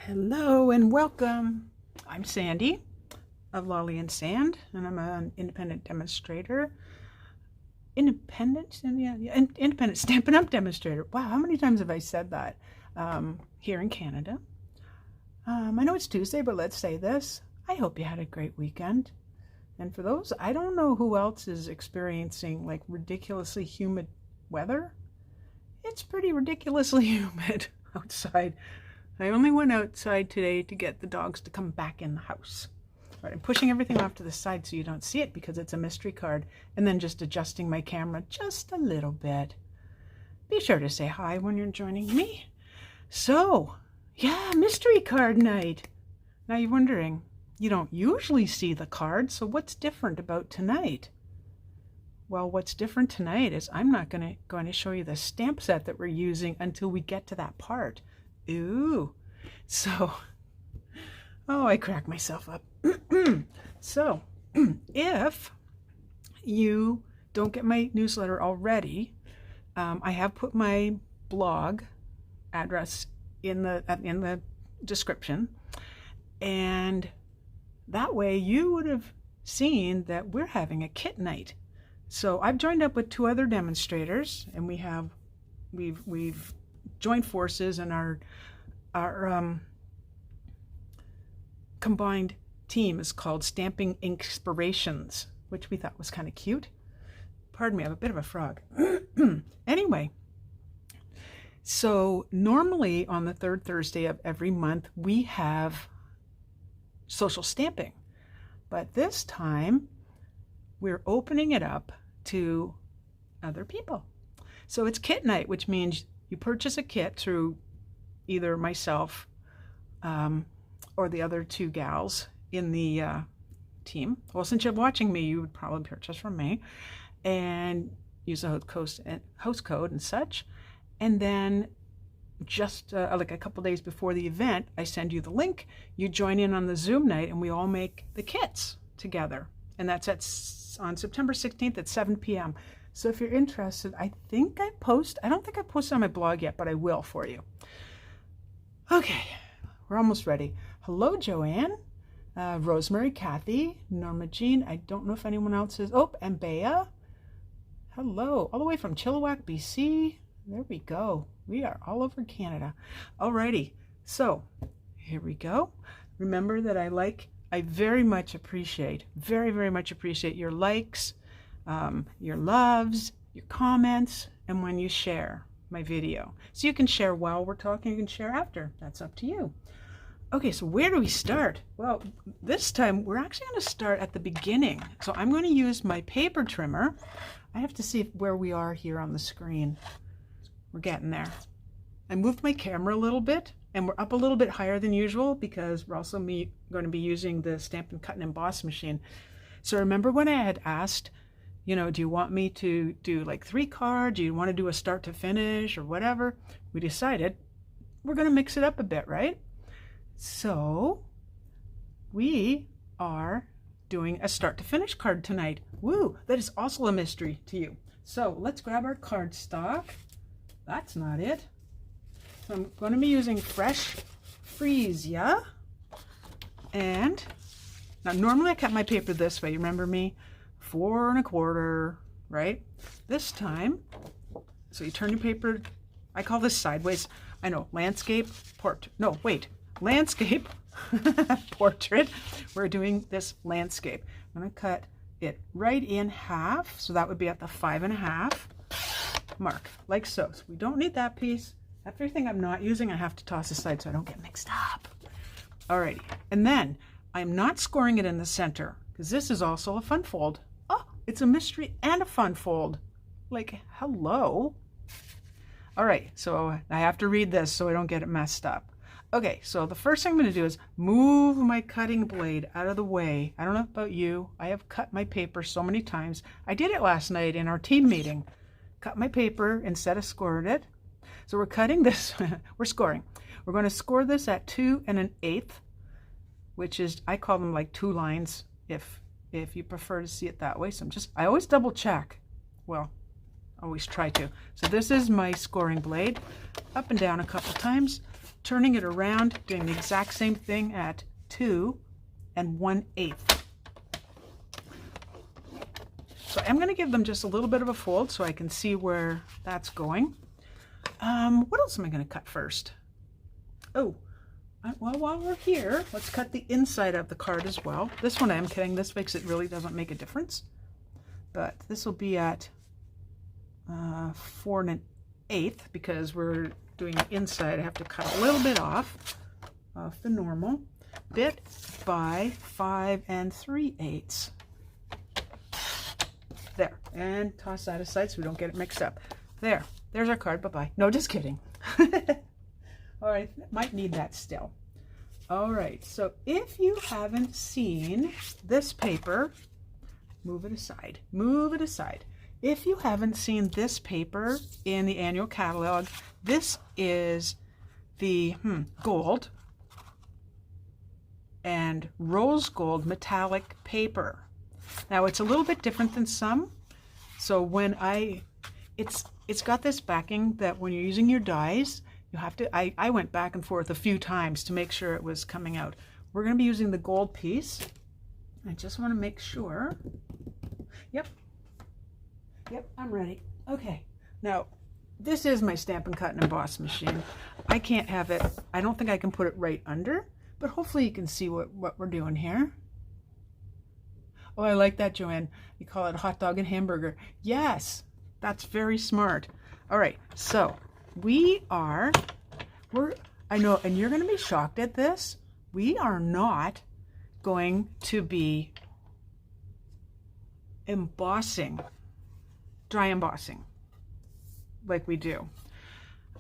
Hello and welcome. I'm Sandy of Lolly and Sand, and I'm an independent demonstrator. Independent Stampin' Up! Demonstrator. Wow, how many times have I said that here in Canada? I know it's Tuesday, but let's say this. I hope you had a great weekend. And for those, I don't know who else is experiencing like ridiculously humid weather. It's pretty ridiculously humid outside. I only went outside today to get the dogs to come back in the house. Right, I'm pushing everything off to the side so you don't see it because it's a mystery card, and then just adjusting my camera just a little bit. Be sure to say hi when you're joining me. So, yeah, mystery card night. Now you're wondering, you don't usually see the cards, so what's different about tonight? Well, what's different tonight is I'm not going to show you the stamp set that we're using until we get to that part. Ooh, so, oh, I crack myself up. So, if you don't get my newsletter already, I have put my blog address in the description, and that way you would have seen that we're having a kit night. So I've joined up with two other demonstrators, and we've joined forces, and our combined team is called Stamping Inspirations, which we thought was kind of cute. Pardon me, I have a bit of a frog. Anyway, so normally on the third Thursday of every month we have social stamping, but this time we're opening it up to other people. So it's kit night, which means you purchase a kit through either myself or the other two gals in the team. Well, since you're watching me, you would probably purchase from me and use a host code and such. And then just like a couple days before the event, I send you the link. You join in on the Zoom night, and we all make the kits together. And that's on September 16th at 7 p.m. So if you're interested, I don't think I posted on my blog yet, but I will for you. Okay, we're almost ready. Hello, Joanne, Rosemary, Kathy, Norma Jean. I don't know if anyone else is. Oh, and Bea. Hello, all the way from Chilliwack, BC. There we go. We are all over Canada. Alrighty, so here we go. Remember that I very much appreciate, very much appreciate your likes, your loves, your comments, and when you share my video. So you can share while we're talking, you can share after. That's up to you. Okay, so where do we start? Well, this time we're actually going to start at the beginning. So I'm going to use my paper trimmer. I have to see where we are here on the screen. We're getting there. I moved my camera a little bit, and we're up a little bit higher than usual because we're also going to be using the Stampin' Cut and Emboss machine. So remember when I had asked, do you want me to do like 3 cards? Do you want to do a start to finish or whatever? We decided we're going to mix it up a bit, right? So we are doing a start to finish card tonight. Woo! That is also a mystery to you. So let's grab our cardstock. That's not it. So I'm going to be using Fresh Freesia. And now normally I cut my paper this way. You remember me? 4 1/4, right? This time, so you turn your paper, I call this sideways. I know, landscape, landscape, portrait. We're doing this landscape. I'm going to cut it right in half, so that would be at the 5 1/2 mark, like so. So we don't need that piece. Everything I'm not using, I have to toss aside so I don't get mixed up. Alrighty, and then I'm not scoring it in the center because this is also a fun fold. Oh, it's a mystery and a fun fold. Like, hello. All right, so I have to read this so I don't get it messed up. Okay, so the first thing I'm going to do is move my cutting blade out of the way. I don't know about you. I have cut my paper so many times. I did it last night in our team meeting. Cut my paper instead of scored it. So we're cutting this, we're scoring. We're going to score this at 2 1/8, which is, I call them like 2 lines if you prefer to see it that way. So I always double check. Well, always try to. So this is my scoring blade, up and down a couple times. turning it around, doing the exact same thing at 2 1/8. So I'm going to give them just a little bit of a fold so I can see where that's going. What else am I going to cut first? Oh, well, while we're here, let's cut the inside of the card as well. This one I'm kidding. This makes it really doesn't make a difference. But this will be at 4 1/8 because we're doing the inside. I have to cut a little bit off the normal bit by 5 3/8. There, and toss that aside so we don't get it mixed up. There's our card. Bye-bye. No, just kidding. All right, might need that still. All right, so if you haven't seen this paper, move it aside. Move it aside. If you haven't seen this paper in the annual catalog, this is the gold and rose gold metallic paper. Now it's a little bit different than some. So when it's got this backing that when you're using your dies, you have to, I went back and forth a few times to make sure it was coming out. We're going to be using the gold piece. I just want to make sure. Yep, I'm ready. Okay, now this is my Stampin' Cut and Emboss machine. I can't have it, I don't think I can put it right under, but hopefully you can see what we're doing here. Oh, I like that, Joanne. You call it hot dog and hamburger. Yes, that's very smart. All right, so I know, and you're going to be shocked at this. We are not going to be embossing, dry embossing like we do.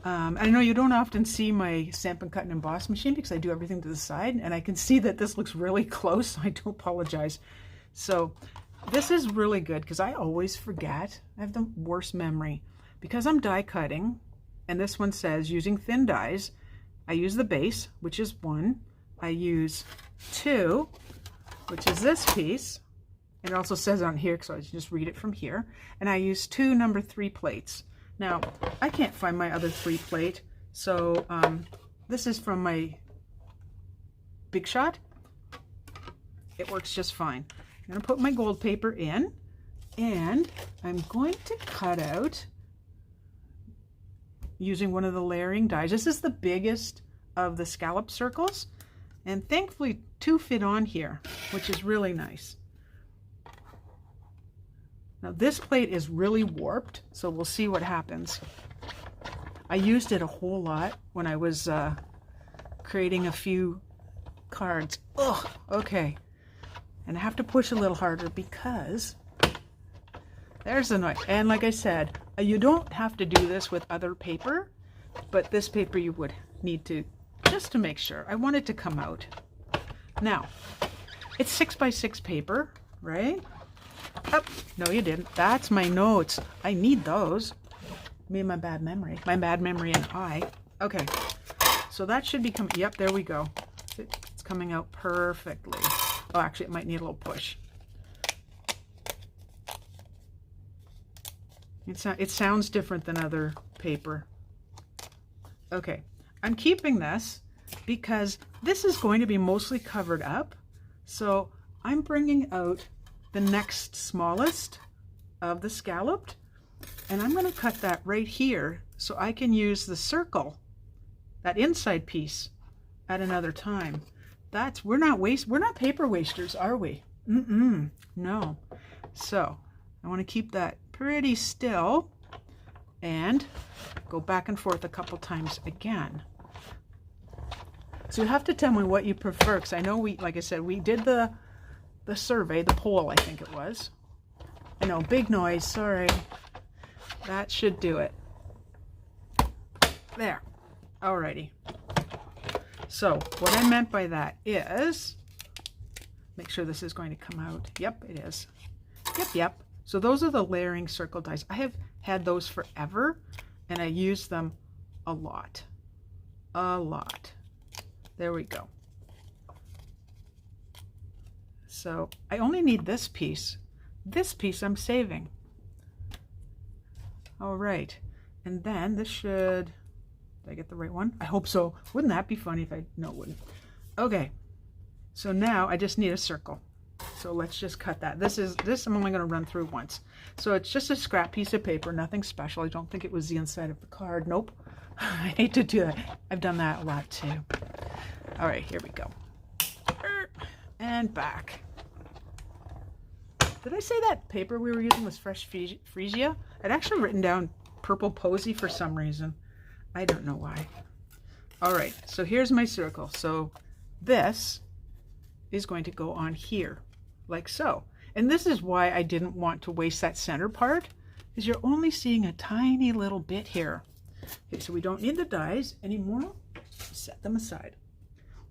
I know you don't often see my Stampin' Cut and Emboss machine because I do everything to the side, and I can see that this looks really close, so I do apologize. So this is really good because I always forget. I have the worst memory. Because I'm die cutting, and this one says using thin dies, I use the base, which is 1. I use 2, which is this piece. It also says on here, so I just read it from here. And I use 2 number 3 plates. Now, I can't find my other 3 plate, so this is from my Big Shot. It works just fine. I'm going to put my gold paper in, and I'm going to cut out using one of the layering dies. This is the biggest of the scallop circles, and thankfully 2 fit on here, which is really nice. Now this plate is really warped, so we'll see what happens. I used it a whole lot when I was creating a few cards. Ugh, okay. And I have to push a little harder because there's the noise. And like I said, you don't have to do this with other paper, but this paper you would need to, just to make sure. I want it to come out. Now, it's 6 by 6 paper, right? Oh, no, you didn't. That's my notes. I need those. Me and my bad memory. My bad memory and I. Okay, so that should be coming. Yep, there we go. It's coming out perfectly. Oh, actually, it might need a little push. It sounds different than other paper. Okay, I'm keeping this because this is going to be mostly covered up. So I'm bringing out the next smallest of the scalloped, and I'm going to cut that right here so I can use the circle, that inside piece, at another time. We're not paper wasters, are we? No. So I want to keep that pretty still and go back and forth a couple times again. So you have to tell me what you prefer, because I know like I said, we did the survey, the poll, I think it was. I know, big noise, sorry. That should do it. There. Alrighty. So what I meant by that is, make sure this is going to come out. Yep, it is. Yep. So those are the layering circle dies. I have had those forever, and I use them a lot. There we go. So I only need this piece. This piece I'm saving. All right. And then this should, Did I get the right one? I hope so. Wouldn't that be funny if I... No, it wouldn't. Okay. So now I just need a circle. So let's just cut that. This I'm only going to run through once. So it's just a scrap piece of paper, nothing special. I don't think it was the inside of the card. Nope. I hate to do that. I've done that a lot too. All right, here we go. And back. Did I say that paper we were using was fresh freesia? I'd actually written down purple posy for some reason. I don't know why. All right, so here's my circle. So this is going to go on here, like so. And this is why I didn't want to waste that center part, because you're only seeing a tiny little bit here. Okay, so we don't need the dies anymore. Set them aside.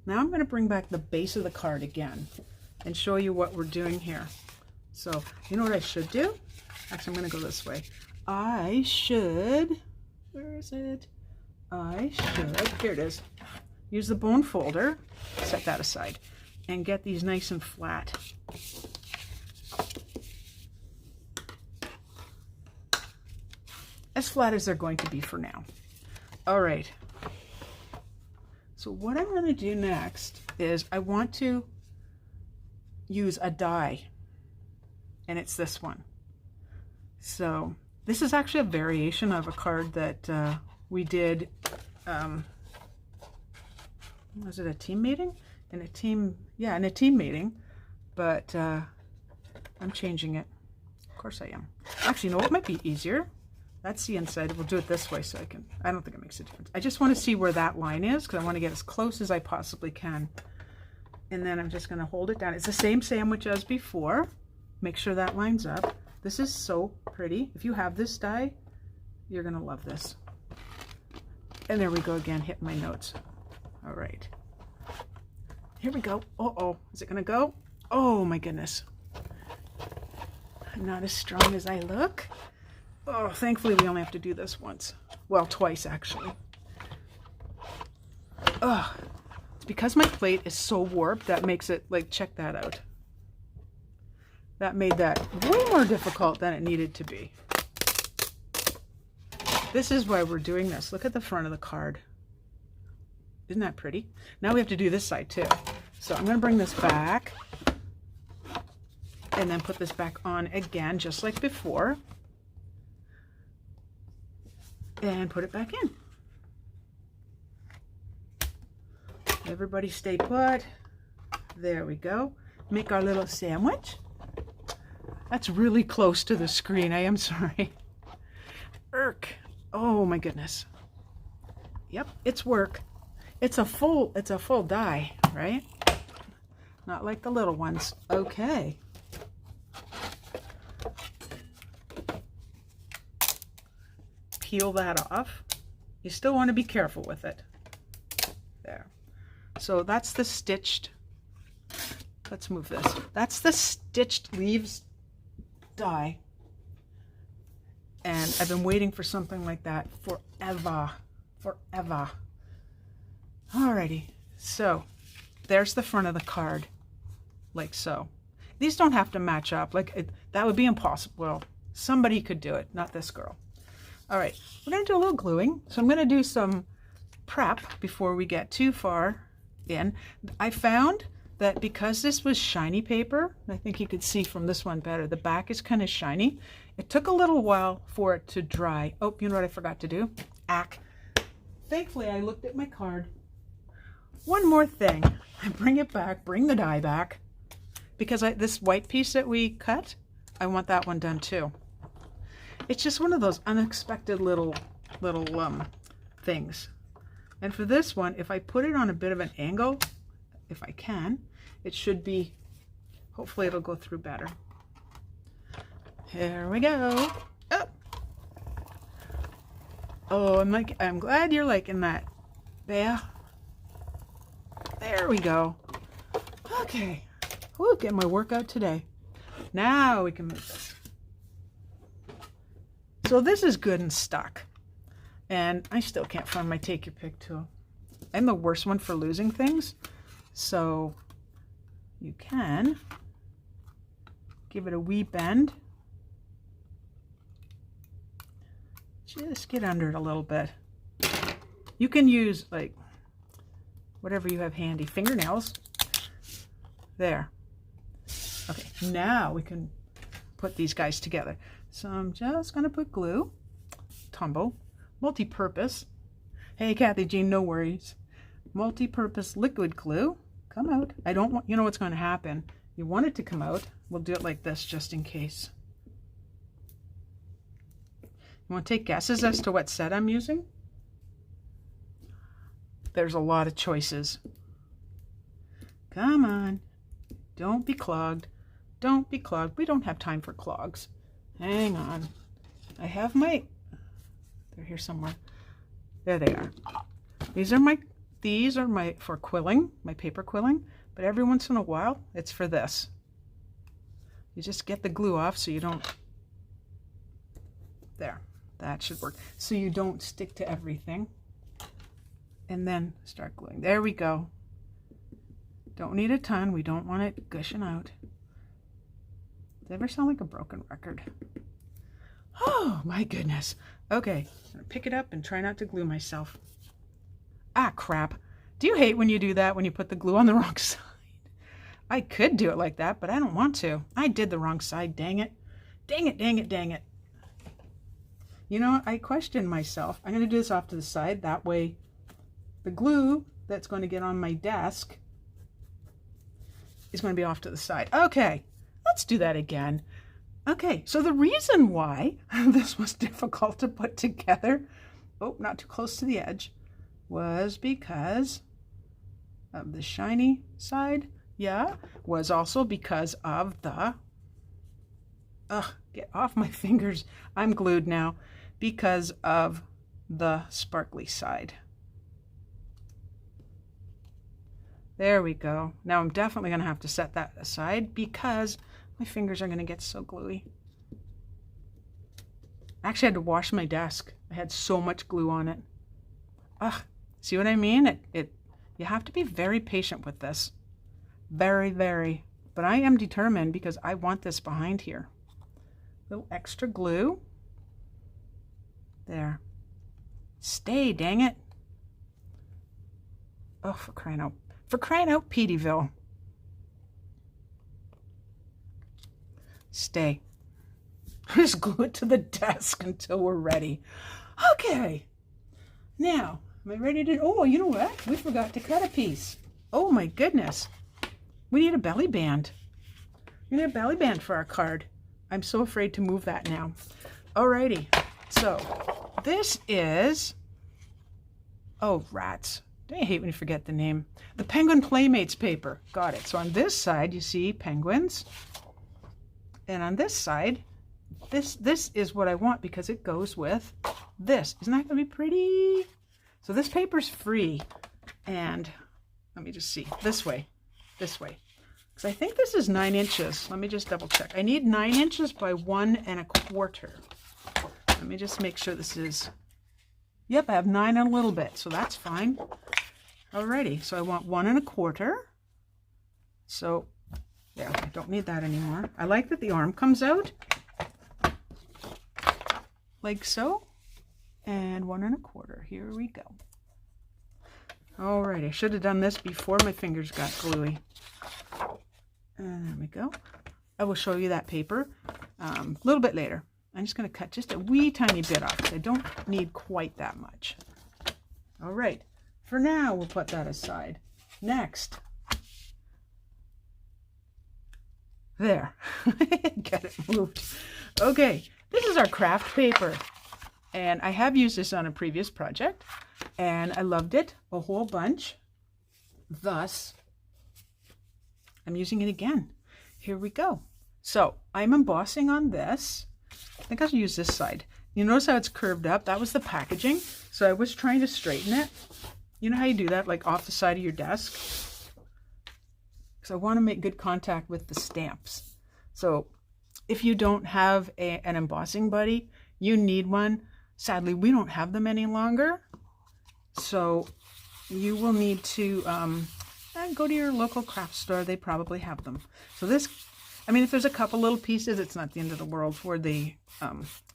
Now I'm going to bring back the base of the card again and show you what we're doing here. So you know what I should do? Actually, I'm going to go this way. I should, where is it? I should, here it is. Use the bone folder, set that aside, and get these nice and flat. As flat as they're going to be for now. All right. So what I'm going to do next is I want to use a die, and it's this one. So this is actually a variation of a card that we did, was it a team meeting? In a team meeting, but I'm changing it. Of course I am. Actually, you know what might be easier? That's the inside. We'll do it this way so I don't think it makes a difference. I just want to see where that line is because I want to get as close as I possibly can. And then I'm just going to hold it down. It's the same sandwich as before. Make sure that lines up. This is so pretty. If you have this die, you're going to love this. And there we go again, hitting my notes. All right. Here we go. Uh-oh. Is it going to go? Oh, my goodness. I'm not as strong as I look. Oh, thankfully we only have to do this once. Well, twice, actually. Ugh. It's because my plate is so warped that makes it, like, check that out. That made that way more difficult than it needed to be. This is why we're doing this. Look at the front of the card. Isn't that pretty? Now we have to do this side too. So I'm going to bring this back and then put this back on again, just like before. And put it back in. Everybody stay put. There we go. Make our little sandwich. That's really close to the screen. I am sorry. Irk. Oh my goodness. Yep, it's work. It's a full die, right? Not like the little ones. Okay. Peel that off. You still want to be careful with it. There. So that's the stitched, let's move this. That's the stitched leaves die. And I've been waiting for something like that forever. Forever. Alrighty. So there's the front of the card. Like so. These don't have to match up. That would be impossible. Well, somebody could do it, not this girl. All right, we're going to do a little gluing. So I'm going to do some prep before we get too far in. I found that because this was shiny paper, I think you could see from this one better, the back is kind of shiny. It took a little while for it to dry. Oh, you know what I forgot to do? Thankfully, I looked at my card. One more thing. I bring it back, bring the die back, because this white piece that we cut, I want that one done too. It's just one of those unexpected little things. And for this one, if I put it on a bit of an angle, if I can, it should be, hopefully it'll go through better. Here we go. Oh, I'm glad you're liking that. There we go. Okay. We'll get my workout today. Now we can move this. So this is good and stuck. And I still can't find my take your pick tool. I'm the worst one for losing things. So you can give it a wee bend. Just get under it a little bit. You can use like whatever you have handy. Fingernails. There. Okay, now we can put these guys together. So I'm just going to put glue. Tombow. Multi-purpose. Hey, Kathy Jean, no worries. Multi-purpose liquid glue. Come out. I don't want, you know what's going to happen. You want it to come out. We'll do it like this just in case. You want to take guesses as to what set I'm using? There's a lot of choices. Come on. Don't be clogged. Don't be clogged. We don't have time for clogs. Hang on. I have my... They're here somewhere. There they are. These are my for quilling, my paper quilling. But every once in a while, it's for this. You just get the glue off so you don't... There. That should work. So you don't stick to everything. And then start gluing. There we go. Don't need a ton. We don't want it gushing out. Does it ever sound like a broken record? Oh my goodness. Okay, I'm gonna pick it up and try not to glue myself. Ah, crap. Do you hate when you do that, when you put the glue on the wrong side? I could do it like that, but I don't want to. I did the wrong side, dang it. Dang it, dang it, dang it. You know, I question myself. I'm gonna do this off to the side. That way the glue that's going to get on my desk is going to be off to the side. Okay, let's do that again. Okay, so the reason why this was difficult to put together, oh, not too close to the edge, was because of the shiny side. Yeah, was also because of the, get off my fingers. I'm glued now. Because of the sparkly side. There we go. Now I'm definitely going to have to set that aside because my fingers are going to get so gluey. I actually had to wash my desk. I had so much glue on it. Ugh, see what I mean? You have to be very patient with this. Very, very. But I am determined because I want this behind here. A little extra glue. There. Stay, dang it. Oh, for crying out Peteyville. Stay. Just glue it to the desk until we're ready. Okay. Now, am I ready to... Oh, you know what? We forgot to cut a piece. Oh my goodness. We need a belly band. We need a belly band for our card. I'm so afraid to move that now. Alrighty. So, this is... Oh, rats. Don't you hate when you forget the name? The Penguin Playmates paper. Got it. So on this side, you see penguins. And on this side, this is what I want because it goes with this. Isn't that going to be pretty? So this paper's free. And let me just see. This way. Because I think this is 9 inches. Let me just double check. I need 9 inches by 1 1/4. Let me just make sure this is... Yep, I have 9 and a little bit, so that's fine. Alrighty, so I want 1 1/4. So, yeah, I don't need that anymore. I like that the arm comes out. Like so. And 1 1/4. Here we go. Alright, I should have done this before my fingers got gluey. And there we go. I will show you that paper a little bit later. I'm just going to cut just a wee tiny bit off. I don't need quite that much. All right. For now, we'll put that aside. Next. There. Get it moved. Okay. This is our craft paper. And I have used this on a previous project. And I loved it a whole bunch. Thus, I'm using it again. Here we go. So, I'm embossing on this. I think I'll use this side. You notice how it's curved up? That was the packaging. So I was trying to straighten it. You know how you do that, like off the side of your desk? Because I want to make good contact with the stamps. So if you don't have an embossing buddy, you need one. Sadly, we don't have them any longer. So you will need to go to your local craft store. They probably have them. So this... I mean, if there's a couple little pieces, it's not the end of the world for the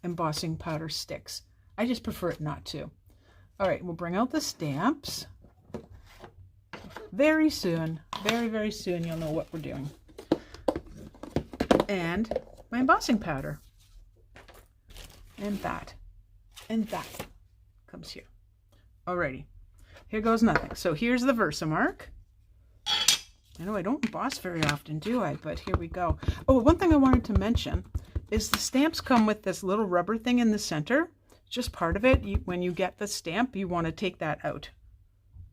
embossing powder sticks. I just prefer it not to. All right, we'll bring out the stamps. Very soon, very, very soon, you'll know what we're doing. And my embossing powder. And that comes here. Alrighty, here goes nothing. So here's the Versamark. I know I don't emboss very often, do I? But here we go. Oh, one thing I wanted to mention is the stamps come with this little rubber thing in the center. Just part of it. When you get the stamp, you want to take that out.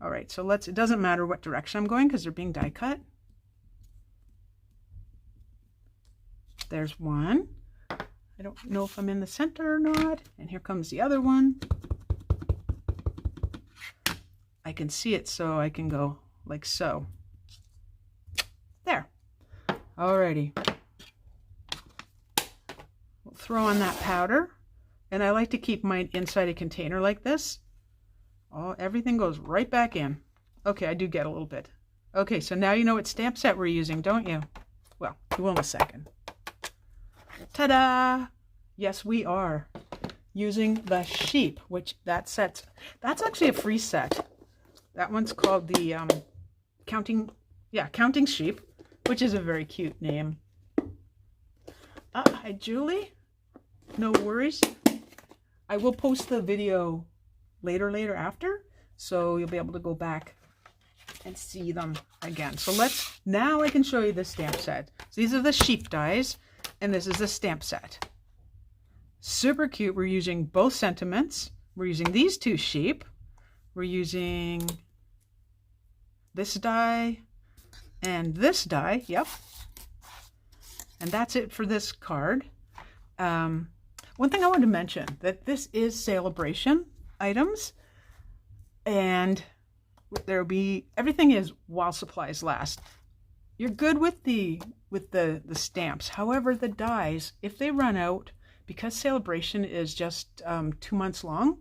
All right, so it doesn't matter what direction I'm going because they're being die cut. There's one. I don't know if I'm in the center or not. And here comes the other one. I can see it, so I can go like so. There. Alrighty. We'll throw on that powder. And I like to keep mine inside a container like this. Oh, everything goes right back in. Okay, I do get a little bit. Okay, so now you know what stamp set we're using, don't you? Well, you will in a second. Ta-da! Yes, we are using the sheep, which that's actually a free set. That one's called the Counting Sheep, which is a very cute name. Hi, Julie. No worries. I will post the video later after, so you'll be able to go back and see them again. So now I can show you the stamp set. So these are the sheep dies, and this is the stamp set. Super cute. We're using both sentiments. We're using these two sheep. We're using this die and this die. Yep. And that's it for this card. One thing I wanted to mention, that this is Sale-a-bration items, and everything is while supplies last. You're good with the stamps. However, the dies, if they run out, because Sale-a-bration is just 2 months long,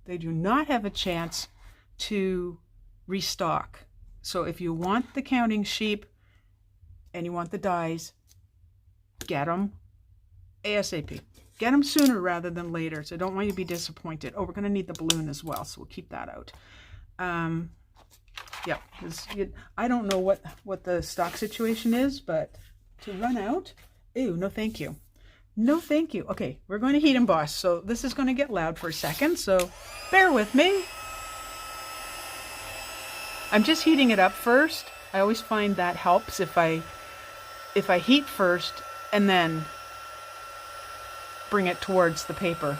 they do not have a chance to restock. So if you want the counting sheep and you want the dies, get them ASAP. Get them sooner rather than later, so I don't want you to be disappointed. Oh, we're going to need the balloon as well, so we'll keep that out. Yeah, I don't know what the stock situation is, but to run out, ew, no thank you. No thank you. Okay, we're going to heat emboss, so this is going to get loud for a second, so bear with me. I'm just heating it up first. I always find that helps if I heat first and then bring it towards the paper.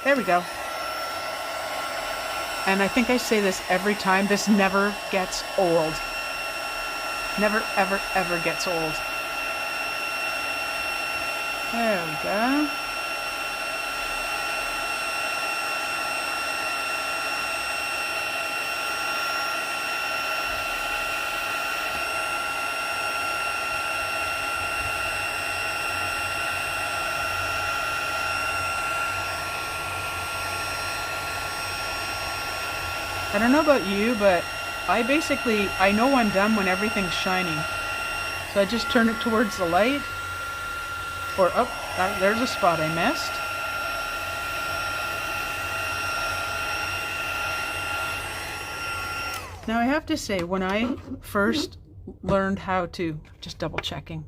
There we go. And I think I say this every time, this never gets old. Never, ever, ever gets old. There we go. I don't know about you, but I know I'm done when everything's shiny. So I just turn it towards the light. Or, oh, there's a spot I missed. Now I have to say, when I first learned how to, just double checking,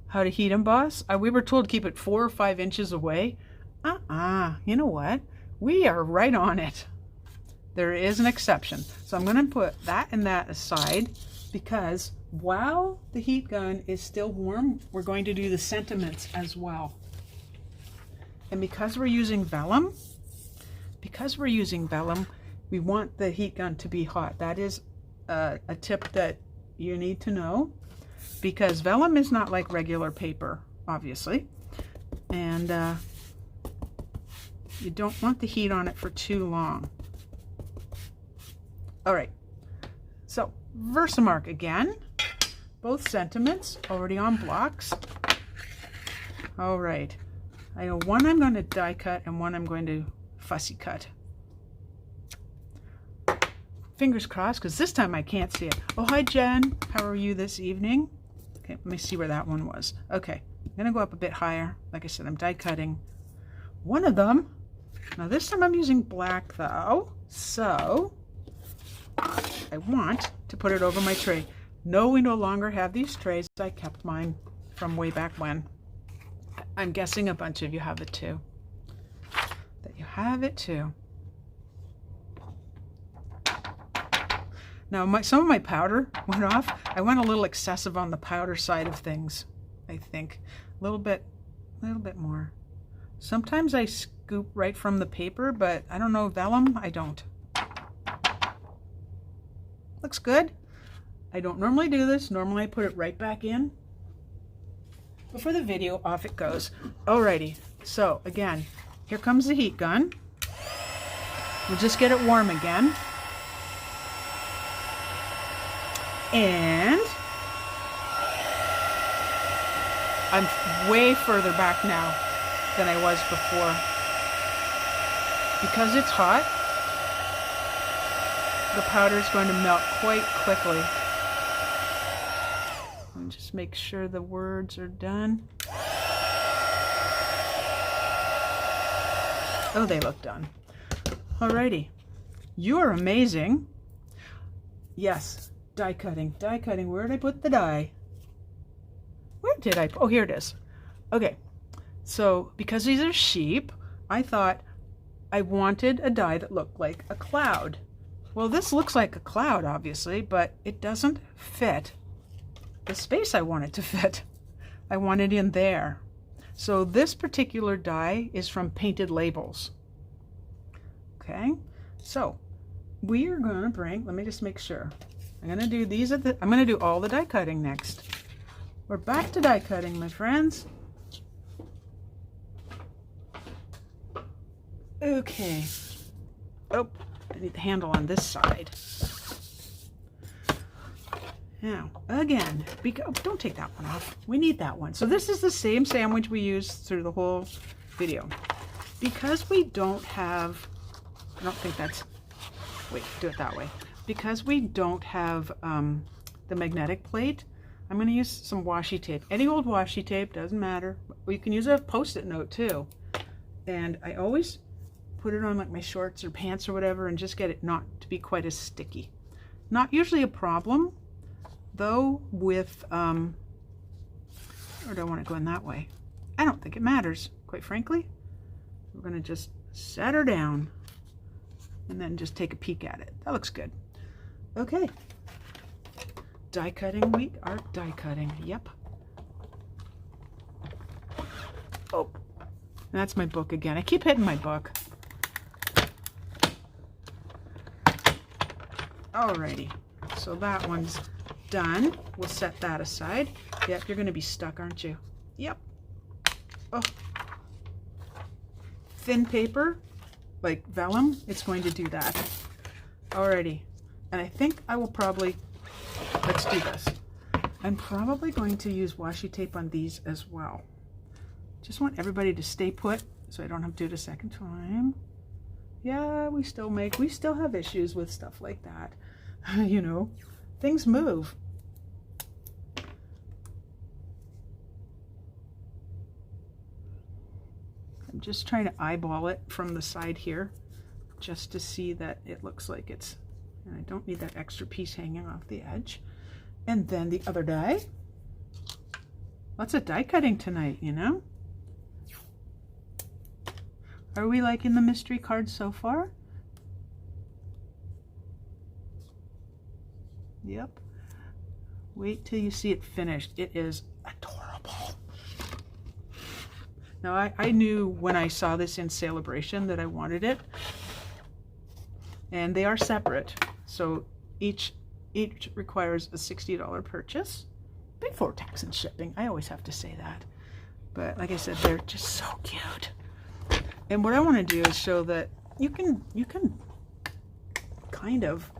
how to heat emboss, we were told to keep it 4 or 5 inches away. You know what? We are right on it. There is an exception. So I'm going to put that and that aside because while the heat gun is still warm, we're going to do the sentiments as well. And because we're using vellum, we want the heat gun to be hot. That is a tip that you need to know, because vellum is not like regular paper, obviously. And you don't want the heat on it for too long. All right, so Versamark again, both sentiments already on blocks. All right, I know one I'm going to die cut and one I'm going to fussy cut. Fingers crossed, because this time I can't see it. Oh, hi Jen, how are you this evening? Okay, let me see where that one was. Okay, I'm going to go up a bit higher. Like I said, I'm die cutting one of them. Now this time I'm using black though, so I want to put it over my tray. No, we no longer have these trays. I kept mine from way back when. I'm guessing a bunch of you have it too. That you have it too. Now some of my powder went off. I went a little excessive on the powder side of things, I think. A little bit more. Sometimes I scoop right from the paper, but I don't know, vellum, I don't. Looks good. I don't normally do this. Normally I put it right back in. But for the video, off it goes. Alrighty, so again, here comes the heat gun. We'll just get it warm again. And I'm way further back now than I was before. Because it's hot, the powder is going to melt quite quickly. And just make sure the words are done. Oh, they look done. Alrighty. You are amazing. Yes, die cutting. Die cutting. Where did I put the die? Where did I? Oh, here it is. Okay. So, because these are sheep, I thought I wanted a die that looked like a cloud. Well, this looks like a cloud, obviously, but it doesn't fit the space I want it to fit. I want it in there. So this particular die is from Painted Labels. Okay, so we are going to bring, let me just make sure. I'm going to do these I'm going to do all the die cutting next. We're back to die cutting, my friends. Okay. Oh, I need the handle on this side. Now, again, don't take that one off. We need that one. So this is the same sandwich we used through the whole video. Because we don't have, I don't think that's, wait, do it that way. Because we don't have the magnetic plate, I'm going to use some washi tape. Any old washi tape, doesn't matter. You can use a Post-it note too. And I always put it on like my shorts or pants or whatever and just get it not to be quite as sticky. Not usually a problem, though, with, or do I want to go in that way? I don't think it matters, quite frankly. We're going to just set her down and then just take a peek at it. That looks good. Okay. Die cutting, we are die cutting. Yep. Oh, and that's my book again. I keep hitting my book. Alrighty, so that one's done. We'll set that aside. Yep, you're going to be stuck, aren't you? Yep. Oh. Thin paper, like vellum, it's going to do that. Alrighty, and I think I will probably, let's do this. I'm probably going to use washi tape on these as well. Just want everybody to stay put so I don't have to do it a second time. Yeah, we still have issues with stuff like that. You know, things move. I'm just trying to eyeball it from the side here just to see that it looks like it's, and I don't need that extra piece hanging off the edge. And then the other die. Lots of die cutting tonight, you know? Are we liking the mystery card so far? Yep. Wait till you see it finished. It is adorable. Now I knew when I saw this in Sale-a-bration that I wanted it. And they are separate. So each requires a $60 purchase. Before tax and shipping. I always have to say that. But like I said, they're just so cute. And what I want to do is show that you can kind of,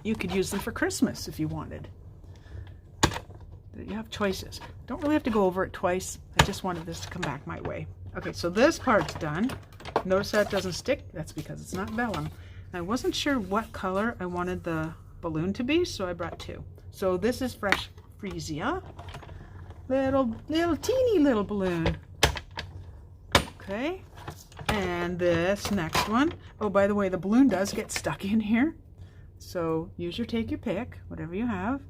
you could use them for Christmas if you wanted. You have choices. Don't really have to go over it twice. I just wanted this to come back my way. Okay, so this part's done. Notice that it doesn't stick. That's because it's not vellum. I wasn't sure what color I wanted the balloon to be, so I brought two. So this is Fresh Freesia. Little teeny little balloon. Okay, And this next one, oh, by the way, the balloon does get stuck in here. So take your pick, whatever you have.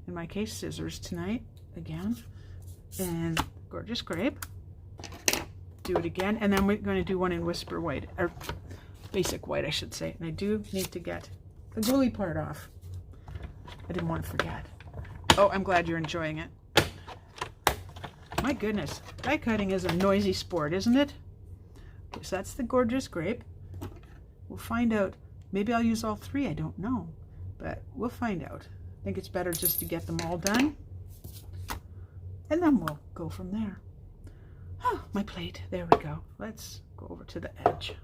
In my case, scissors tonight, again. And gorgeous grape. Do it again. And then we're going to do one in whisper white, or basic white, I should say. And I do need to get the gluey part off. I didn't want to forget. Oh, I'm glad you're enjoying it. My goodness, die cutting is a noisy sport, isn't it? Okay, so that's the gorgeous grape. We'll find out. Maybe I'll use all three, I don't know. But we'll find out. I think it's better just to get them all done. And then we'll go from there. Oh, my plate. There we go. Let's go over to the edge.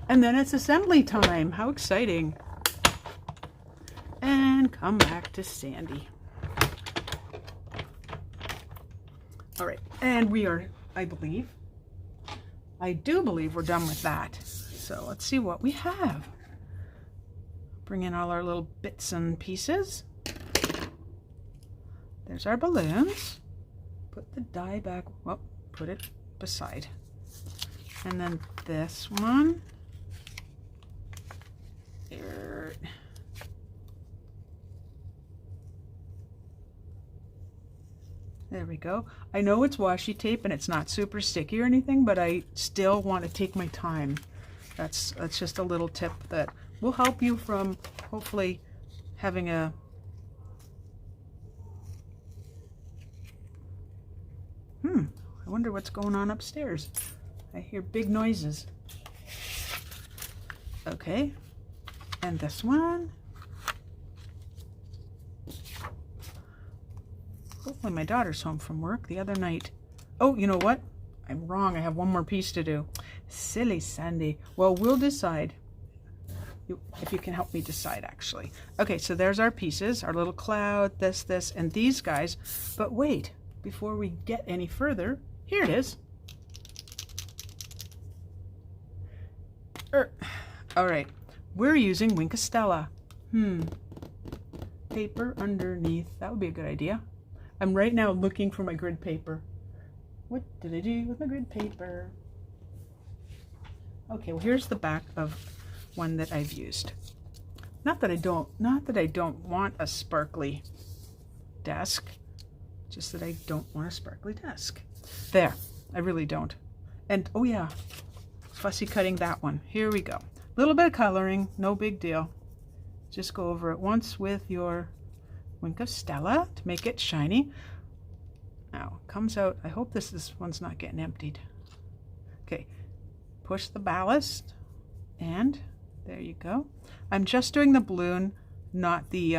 And then it's assembly time. How exciting. And come back to Sandy. All right, and we are, I do believe we're done with that. So let's see what we have. Bring in all our little bits and pieces. There's our balloons. Put the die back, well, put it beside. And then this one. There. There we go. I know it's washi tape and it's not super sticky or anything, but I still want to take my time. That's just a little tip that will help you from hopefully having a I wonder what's going on upstairs. I hear big noises. Okay. And this one. Hopefully my daughter's home from work. The other night. Oh, you know what? I'm wrong. I have one more piece to do. Silly Sandy. Well, we'll decide. If you can help me decide, actually. Okay, so there's our pieces. Our little cloud, this, and these guys. But wait. Before we get any further, here it is. All right. We're using Wink of Stella. Paper underneath. That would be a good idea. I'm right now looking for my grid paper. What did I do with my grid paper? Okay, well here's the back of one that I've used. Not that I don't want a sparkly desk, just that I don't want a sparkly desk. There, I really don't. And oh yeah, fussy cutting that one. Here we go. A little bit of coloring, no big deal. Just go over it once with your Wink of Stella to make it shiny. Now, it comes out, I hope this one's not getting emptied. Okay, push the ballast, and there you go. I'm just doing the balloon, not the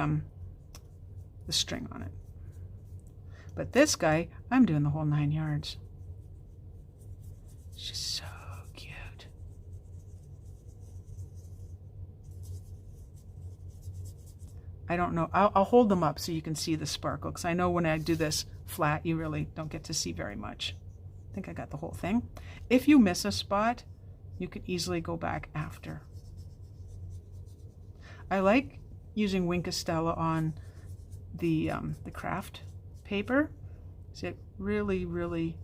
string on it. But this guy, I'm doing the whole 9 yards. It's just so cute. I don't know. I'll hold them up so you can see the sparkle, because I know when I do this flat, you really don't get to see very much. I think I got the whole thing. If you miss a spot, you can easily go back after. I like using Wink of Stella on the craft paper. So it really, really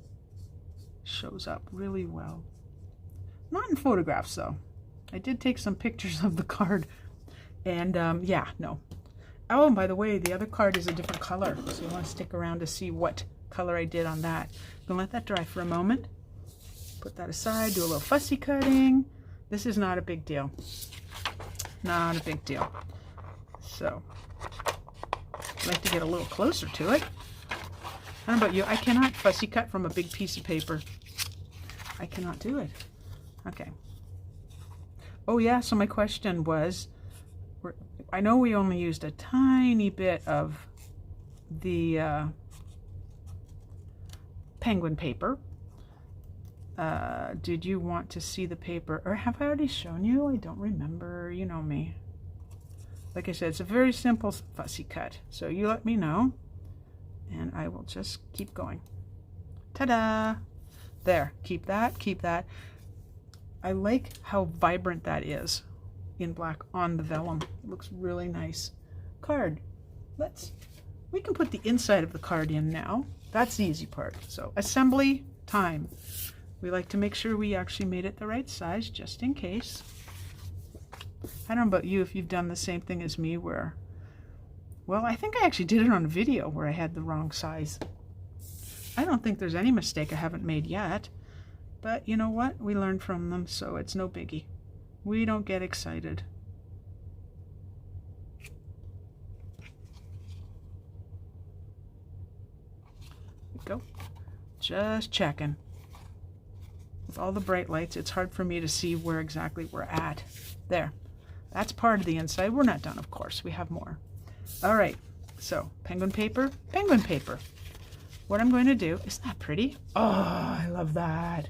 shows up really well. Not in photographs though. I did take some pictures of the card, and yeah, no. Oh, and by the way, the other card is a different color, so you want to stick around to see what color I did on that. I'm gonna let that dry for a moment. Put that aside, do a little fussy cutting. This is not a big deal. Not a big deal. So, I'd like to get a little closer to it. I don't know about you, I cannot fussy cut from a big piece of paper. I cannot do it. Okay. Oh yeah, so my question was, I know we only used a tiny bit of the penguin paper. Did you want to see the paper? Or have I already shown you? I don't remember. You know me. Like I said, it's a very simple fussy cut. So you let me know, and I will just keep going. Ta-da! There. Keep that. Keep that. I like how vibrant that is in black on the vellum. It looks really nice. Card. We can put the inside of the card in now. That's the easy part. So assembly time. We like to make sure we actually made it the right size, just in case. I don't know about you, if you've done the same thing as me where, well, I think I actually did it on a video where I had the wrong size. I don't think there's any mistake I haven't made yet, but you know what? We learn from them, so it's no biggie. We don't get excited. There we go. Just checking. With all the bright lights, it's hard for me to see where exactly we're at. There. That's part of the inside. We're not done, of course. We have more. All right. So, penguin paper, penguin paper. What I'm going to do, isn't that pretty? Oh, I love that.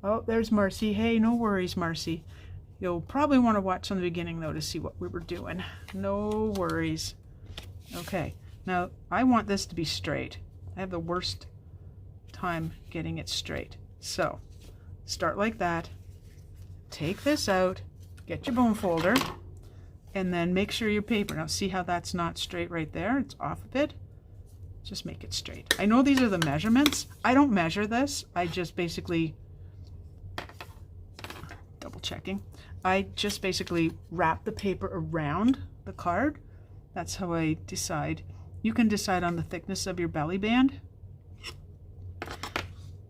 Oh, there's Marcy. Hey, no worries, Marcy. You'll probably want to watch from the beginning, though, to see what we were doing. No worries. Okay. Now, I want this to be straight. I have the worst time getting it straight. So, start like that. Take this out. Get your bone folder. And then make sure your paper. Now, see how that's not straight right there? It's off a bit. Just make it straight. I know these are the measurements. I don't measure this. I just basically, double checking. I just basically wrap the paper around the card. That's how I decide. You can decide on the thickness of your belly band.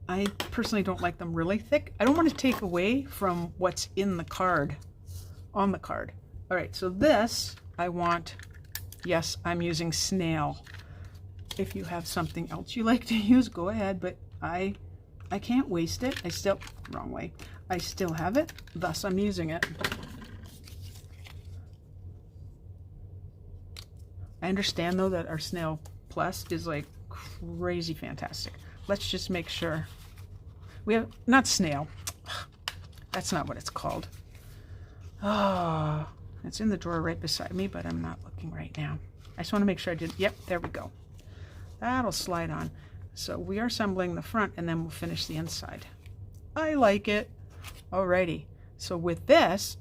I personally don't like them really thick. I don't want to take away from what's in the card, on the card. All right, so this I want, yes, I'm using snail. If you have something else you like to use, go ahead, but I can't waste it. Wrong way. I still have it, thus I'm using it. I understand though that our Snail Plus is like crazy fantastic. Let's just make sure. We have, not snail. That's not what it's called. Oh, it's in the drawer right beside me, but I'm not looking right now. I just want to make sure I did. Yep, there we go. That'll slide on. So we are assembling the front and then we'll finish the inside. I like it. Alrighty. So with this,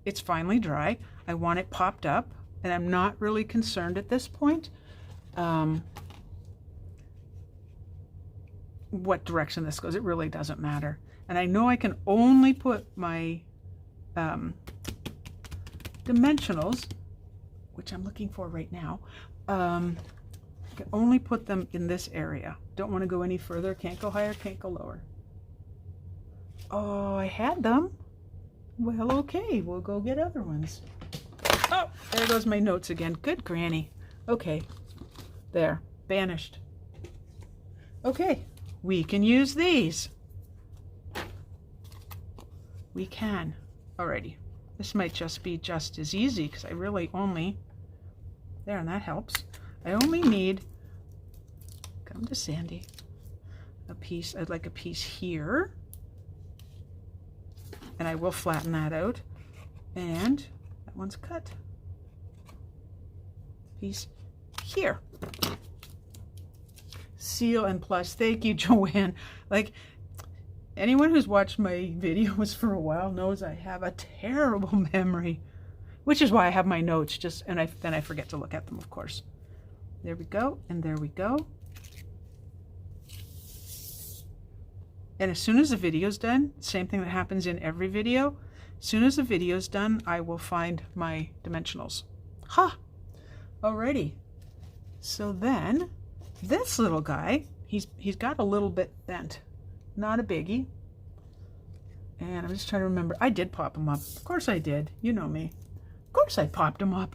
it's finally dry. I want it popped up and I'm not really concerned at this point what direction this goes. It really doesn't matter. And I know I can only put my dimensionals, which I'm looking for right now, I can only put them in this area. Don't want to go any further. Can't go higher, can't go lower. Oh, I had them. Well, okay, we'll go get other ones. Oh, there goes my notes again. Good granny. Okay, there, banished. Okay, we can use these. We can. Alrighty, this might just be just as easy because I really only, there, and that helps. I only need, come to Sandy, a piece. I'd like a piece here. And I will flatten that out. And that one's cut. Piece here. Seal and Plus. Thank you, Joanne. Like, anyone who's watched my videos for a while knows I have a terrible memory. Which is why I have my notes, then I forget to look at them, of course. There we go, and there we go. And as soon as the video's done, same thing that happens in every video, as soon as the video's done, I will find my dimensionals. Ha! Alrighty. So then, this little guy, he's got a little bit bent. Not a biggie. And I'm just trying to remember. I did pop him up. Of course I did. You know me. Of course I popped him up.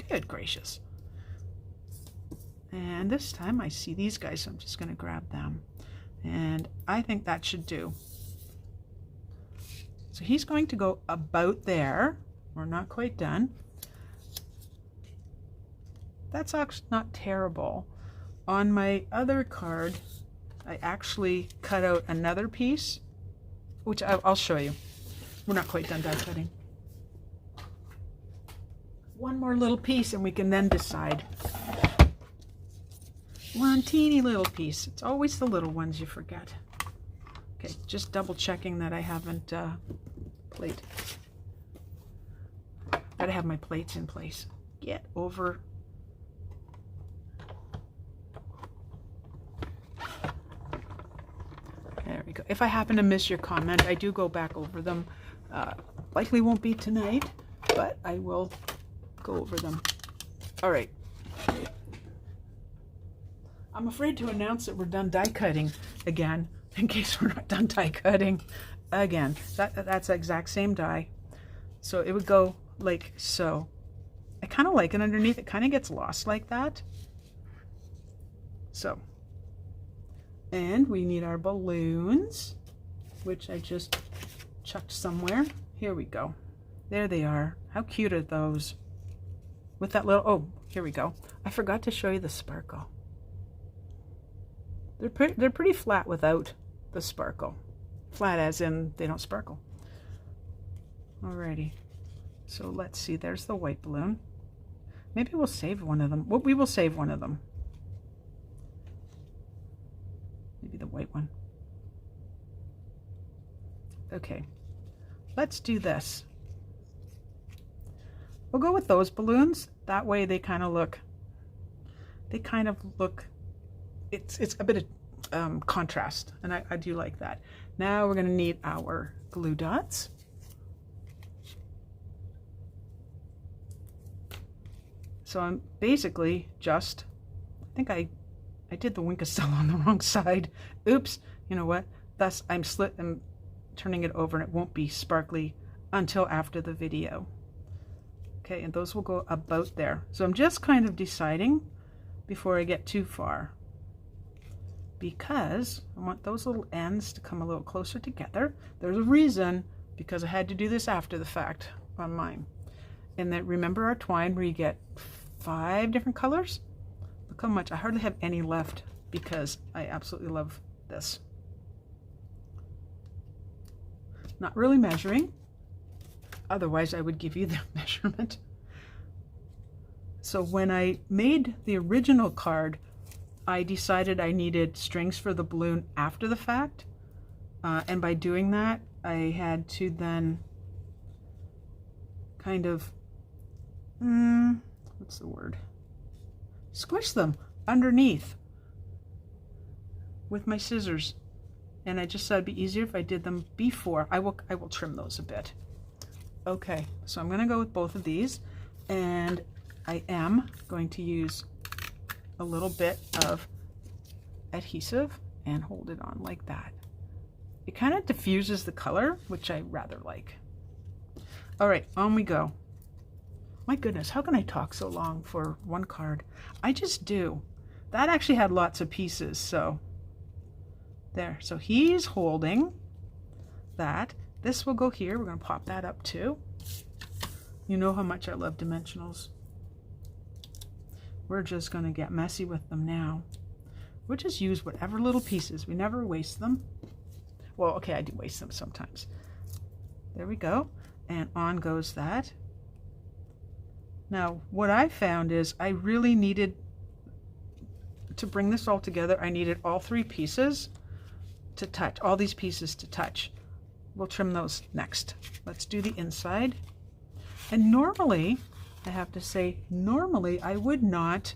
Good gracious. And this time I see these guys, so I'm just going to grab them. And I think that should do. So he's going to go about there. We're not quite done. That's actually not terrible. On my other card, I actually cut out another piece, which I'll show you. We're not quite done die cutting. One more little piece and we can then decide. One teeny little piece. It's always the little ones you forget. Okay, just double checking that I haven't plate. Gotta have my plates in place. Get over. There we go. if I happen to miss your comment, I do go back over them. Likely won't be tonight, but I will go over them. All right. I'm afraid to announce that we're done die cutting again, in case we're not done die cutting again. That's the exact same die. So it would go like so. I kind of like it underneath. It kind of gets lost like that. So, and we need our balloons, which I just chucked somewhere. Here we go. There they are. How cute are those? With that little, oh, here we go. I forgot to show you the sparkle. They're pretty flat without the sparkle. Flat as in they don't sparkle. Alrighty. So let's see. There's the white balloon. Maybe we'll save one of them. Well, we will save one of them. Maybe the white one. Okay. Let's do this. We'll go with those balloons. That way they kind of look, it's a bit of contrast, and I do like that. Now we're going to need our glue dots. So I'm basically just, I think I did the Winkastel on the wrong side. Oops, you know what? Thus I'm turning it over, and it won't be sparkly until after the video. Okay, and those will go about there. So I'm just kind of deciding before I get too far, because I want those little ends to come a little closer together. There's a reason, because I had to do this after the fact on mine. And then remember our twine where you get 5 different colors? Look how much, I hardly have any left because I absolutely love this. Not really measuring, otherwise I would give you the measurement. So when I made the original card, I decided I needed strings for the balloon after the fact. And by doing that, I had to then kind of, what's the word? Squish them underneath with my scissors. And I just thought it'd be easier if I did them before. I will trim those a bit. Okay, so I'm gonna go with both of these, and I am going to use a little bit of adhesive and hold it on like that. It kind of diffuses the color, which I rather like. All right, on we go. My goodness, how can I talk so long for one card? I just do. That actually had lots of pieces, so there. So he's holding that. This will go here. We're going to pop that up too. You know how much I love dimensionals. We're just going to get messy with them now. We'll just use whatever little pieces. We never waste them. Well, okay, I do waste them sometimes. There we go. And on goes that. Now, what I found is I really needed to bring this all together. I needed all 3 pieces to touch, all these pieces to touch. We'll trim those next. Let's do the inside. And normally, I have to say, normally I would not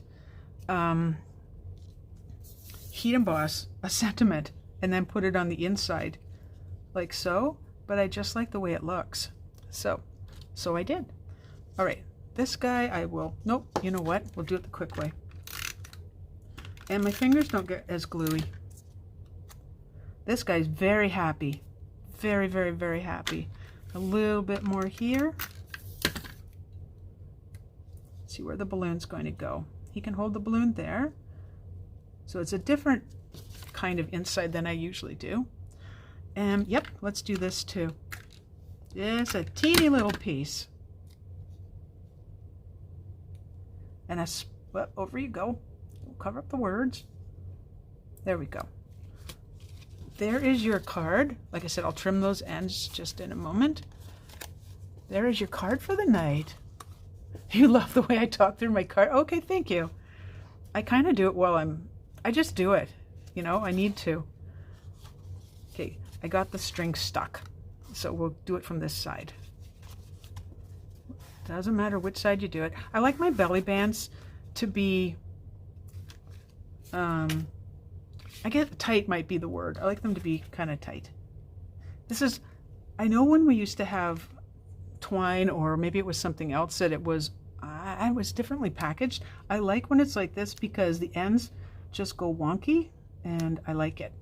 heat emboss a sentiment and then put it on the inside like so, but I just like the way it looks. So I did. All right, this guy I will, nope, you know what? We'll do it the quick way. And my fingers don't get as gluey. This guy's very happy. Very, very, very happy. A little bit more here. See where the balloon's going to go. He can hold the balloon there. So it's a different kind of inside than I usually do. And yep, let's do this too. Just a teeny little piece. And well, over you go. We'll cover up the words. There we go. There is your card. Like I said, I'll trim those ends just in a moment. There is your card for the night. You love the way I talk through my card. Okay, thank you. I kind of do it while I just do it. You know, I need to. Okay, I got the string stuck. So we'll do it from this side. Doesn't matter which side you do it. I like my belly bands to be I guess tight might be the word. I like them to be kind of tight. This is, I know when we used to have twine, or maybe it was something else that it was, I was differently packaged. I like when it's like this because the ends just go wonky and I like it.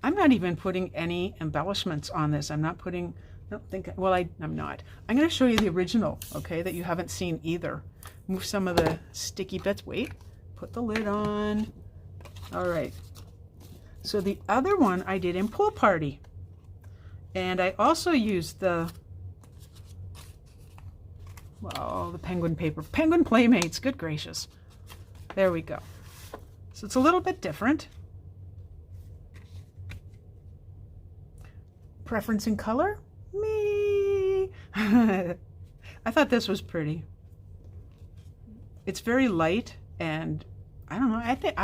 I'm not even putting any embellishments on this. I'm not putting, I don't think, well, I'm not. I'm going to show you the original, okay, that you haven't seen either. Move some of the sticky bits. Wait, put the lid on. All right. So the other one I did in Pool Party. And I also used the, well, the penguin paper. Penguin Playmates, good gracious. There we go. So it's a little bit different. Preference in color? Me. I thought this was pretty. It's very light, and I don't know, I think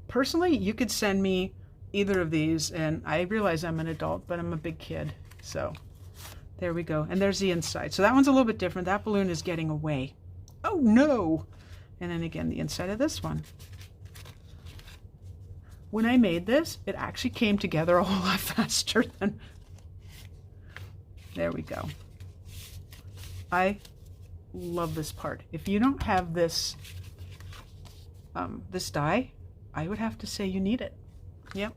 personally, you could send me either of these, and I realize I'm an adult, but I'm a big kid. So there we go. And there's the inside. So that one's a little bit different. That balloon is getting away. Oh no. And then again, the inside of this one. When I made this, it actually came together a whole lot faster than, there we go. I love this part. If you don't have this, this die, I would have to say you need it. Yep.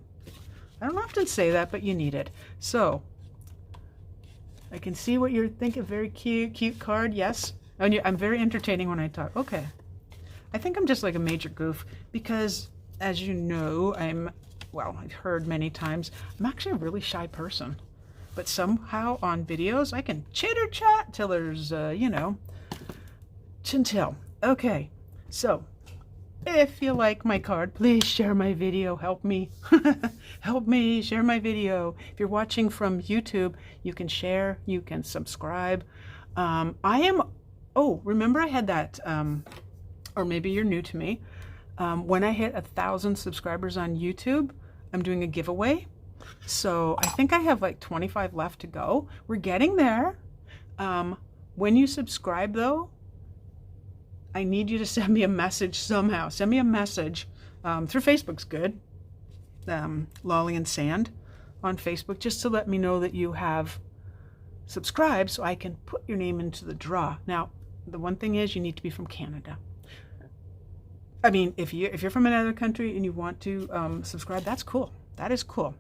I don't often say that, but you need it. So I can see what you're thinking. Very cute card. Yes. And I'm very entertaining when I talk. Okay. I think I'm just like a major goof because, as you know, well, I've heard many times, I'm actually a really shy person. But somehow on videos, I can chitter chat till there's, you know, chintil. Okay. So if you like my card, please share my video. Help me. Help me share my video. If you're watching from YouTube, you can share, you can subscribe. Oh, remember I had that, or maybe you're new to me. When I hit 1,000 subscribers on YouTube, I'm doing a giveaway. So I think I have like 25 left to go. We're getting there. When you subscribe though, I need you to send me a message somehow. Send me a message through Facebook's good. Lolly and Sand on Facebook, just to let me know that you have subscribed so I can put your name into the draw. Now, the one thing is you need to be from Canada. I mean, if you're from another country and you want to subscribe, that's cool. That is cool.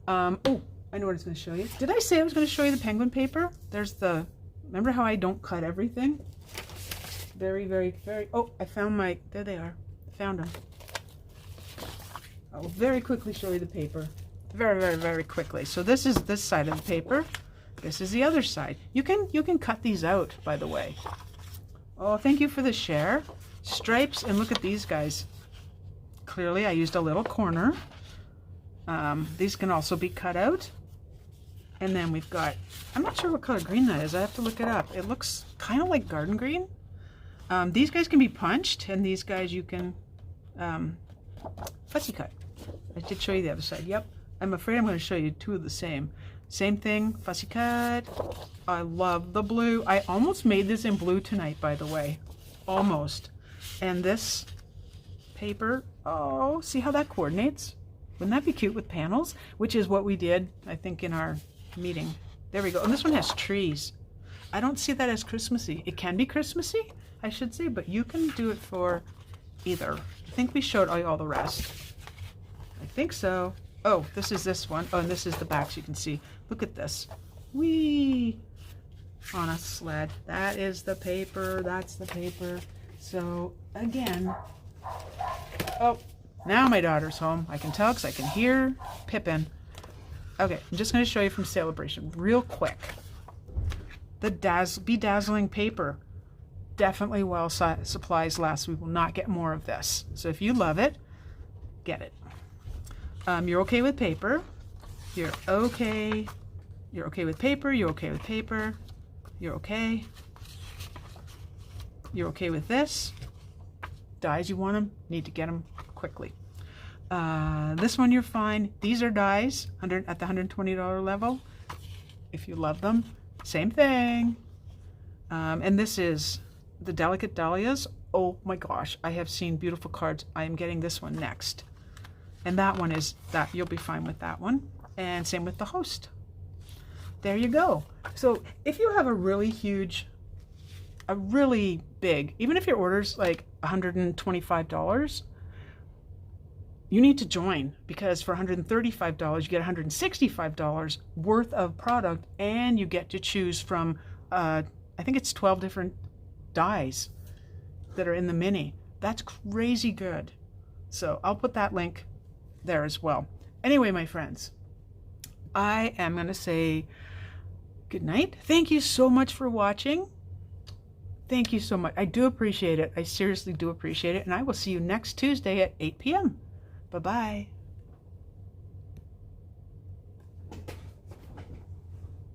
Oh, I know what it's going to show you. Did I say I was going to show you the penguin paper? There's the, remember how I don't cut everything? Very, very, very, oh, I found there they are. I found them. I will very quickly show you the paper. Very, very, very quickly. So this is this side of the paper. This is the other side. You can cut these out, by the way. Oh, thank you for the share. Stripes, and look at these guys. Clearly, I used a little corner. These can also be cut out. And then we've got, I'm not sure what color green that is. I have to look it up. It looks kind of like garden green. These guys can be punched, and these guys you can fussy cut. I did show you the other side. Yep. I'm afraid I'm going to show you two of the same. Same thing, fussy cut. I love the blue. I almost made this in blue tonight, by the way. Almost. And this paper, oh, see how that coordinates? Wouldn't that be cute with panels? Which is what we did, I think, in our meeting. There we go. And this one has trees. I don't see that as Christmassy. It can be Christmassy, I should say, but you can do it for either. I think we showed all the rest. I think so. Oh, this is this one. Oh, and this is the back, so you can see. Look at this. Whee! On a sled. That is the paper. That's the paper. So, again. Oh, now my daughter's home. I can tell because I can hear Pippin. Okay, I'm just going to show you from Sale-a-bration real quick. The bedazzling paper. Definitely while supplies last. We will not get more of this. So if you love it, get it. You're okay with paper. You're okay. You're okay with paper. You're okay with paper. You're okay. You're okay with this. Dies, you want them, need to get them quickly. This one you're fine. These are dies at the $120 level. If you love them, same thing. And this is the Delicate Dahlias. Oh my gosh, I have seen beautiful cards. I am getting this one next. And that one is that, you'll be fine with that one. And same with the host. There you go. So if you have a really huge, a really big, even if your order's like $125, you need to join, because for $135 you get $165 worth of product, and you get to choose from I think it's 12 different dies that are in the mini. That's crazy good. So I'll put that link there as well. Anyway, my friends, I am going to say good night. Thank you so much for watching. Thank you so much. I do appreciate it. I seriously do appreciate it. And I will see you next Tuesday at 8 p.m. Bye-bye.